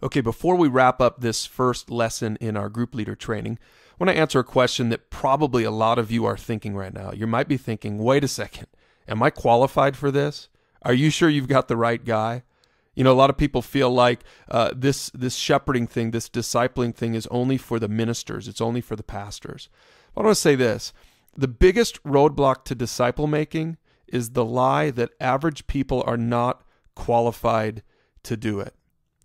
Okay, before we wrap up this first lesson in our group leader training, I want to answer a question that probably a lot of you are thinking right now. You might be thinking, wait a second, am I qualified for this? Are you sure you've got the right guy? You know, a lot of people feel like this shepherding thing, this discipling thing is only for the ministers. It's only for the pastors. I want to say this. The biggest roadblock to disciple making is the lie that average people are not qualified to do it.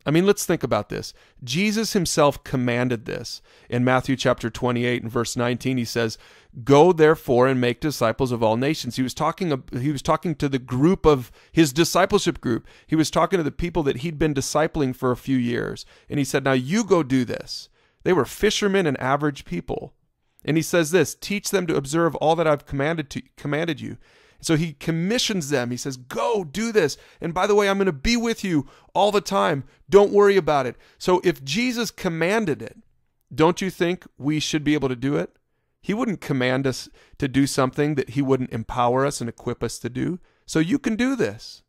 I mean, let's think about this. Jesus himself commanded this. In Matthew chapter 28 and verse 19, he says, "Go therefore and make disciples of all nations." He was talking to the group of his discipleship group. He was talking to the people that he'd been discipling for a few years. And he said, now you go do this. They were fishermen and average people. And he says this, teach them to observe all that I've commanded you. So he commissions them. He says, go do this. And by the way, I'm going to be with you all the time. Don't worry about it. So if Jesus commanded it, don't you think we should be able to do it? He wouldn't command us to do something that he wouldn't empower us and equip us to do. So you can do this.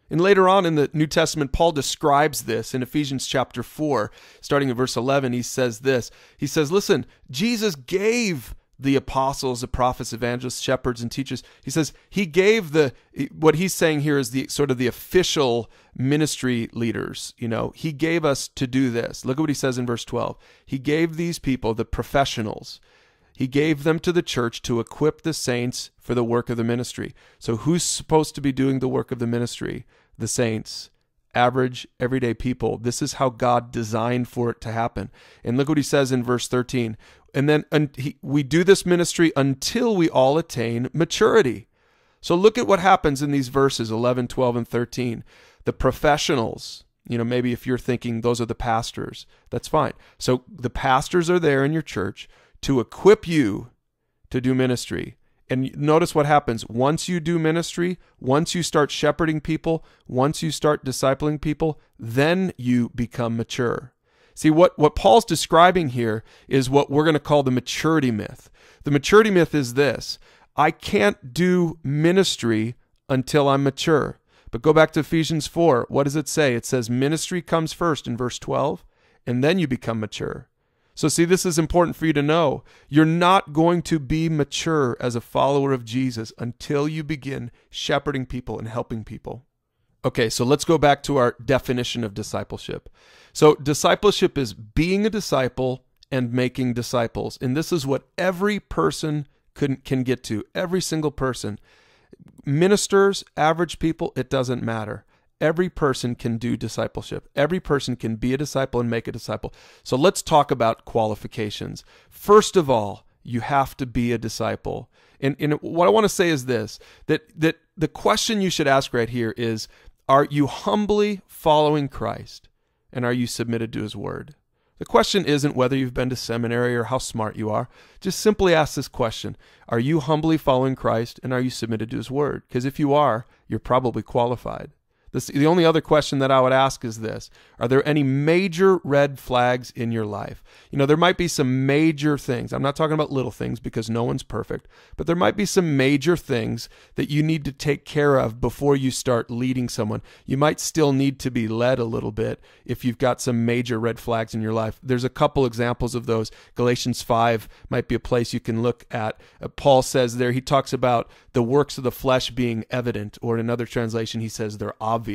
And later on in the New Testament, Paul describes this in Ephesians chapter 4, starting in verse 11. He says this. He says, listen, Jesus gave the apostles, the prophets, evangelists, shepherds, and teachers. He says he gave what he's saying here is the sort of the official ministry leaders. You know, he gave us to do this. Look at what he says in verse 12. He gave these people, the professionals, he gave them to the church to equip the saints for the work of the ministry. So who's supposed to be doing the work of the ministry? The saints. Average, everyday people. This is how God designed for it to happen. And look what he says in verse 13. And then we do this ministry until we all attain maturity. So look at what happens in these verses 11, 12, and 13. The professionals, you know, maybe if you're thinking those are the pastors, that's fine. So the pastors are there in your church to equip you to do ministry. And notice what happens. Once you do ministry, once you start shepherding people, once you start discipling people, then you become mature. See, what Paul's describing here is what we're going to call the maturity myth. The maturity myth is this. I can't do ministry until I'm mature. But go back to Ephesians 4. What does it say? It says ministry comes first in verse 12, and then you become mature. So see, this is important for you to know. You're not going to be mature as a follower of Jesus until you begin shepherding people and helping people. Okay, so let's go back to our definition of discipleship. So discipleship is being a disciple and making disciples. And this is what every person can get to, every single person. Ministers, average people, it doesn't matter. Every person can do discipleship. Every person can be a disciple and make a disciple. So let's talk about qualifications. First of all, you have to be a disciple. And what I want to say is this, that the question you should ask right here is, are you humbly following Christ? And are you submitted to his word? The question isn't whether you've been to seminary or how smart you are. Just simply ask this question. Are you humbly following Christ and are you submitted to his word? Because if you are, you're probably qualified. The only other question that I would ask is this. Are there any major red flags in your life? You know, there might be some major things. I'm not talking about little things because no one's perfect, but there might be some major things that you need to take care of before you start leading someone. You might still need to be led a little bit if you've got some major red flags in your life. There's a couple examples of those. Galatians 5 might be a place you can look at. Paul says there, he talks about the works of the flesh being evident, or in another translation, he says they're obvious.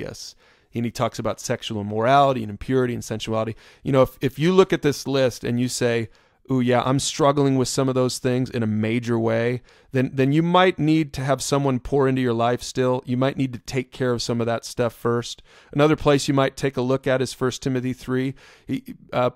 And he talks about sexual immorality and impurity and sensuality. You know, if you look at this list and you say, ooh, yeah, I'm struggling with some of those things in a major way, then you might need to have someone pour into your life still. You might need to take care of some of that stuff first. Another place you might take a look at is 1 Timothy 3.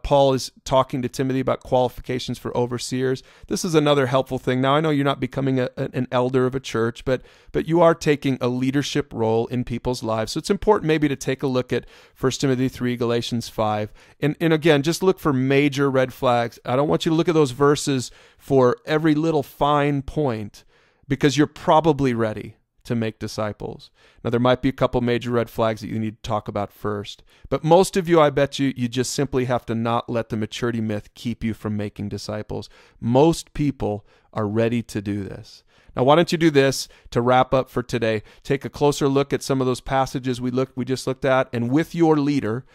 Paul is talking to Timothy about qualifications for overseers. This is another helpful thing. Now, I know you're not becoming an elder of a church, but you are taking a leadership role in people's lives. So it's important maybe to take a look at 1 Timothy 3, Galatians 5. And again, just look for major red flags. I don't want you to look at those verses for every little fine point, because you're probably ready to make disciples. Now, there might be a couple major red flags that you need to talk about first. But most of you, I bet you just simply have to not let the maturity myth keep you from making disciples. Most people are ready to do this. Now, why don't you do this to wrap up for today? Take a closer look at some of those passages we just looked at, and with your leader,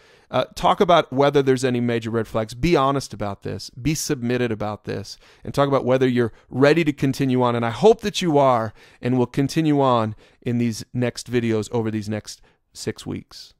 Talk about whether there's any major red flags. Be honest about this. Be submitted about this. And talk about whether you're ready to continue on. And I hope that you are, and will continue on in these next videos over these next 6 weeks.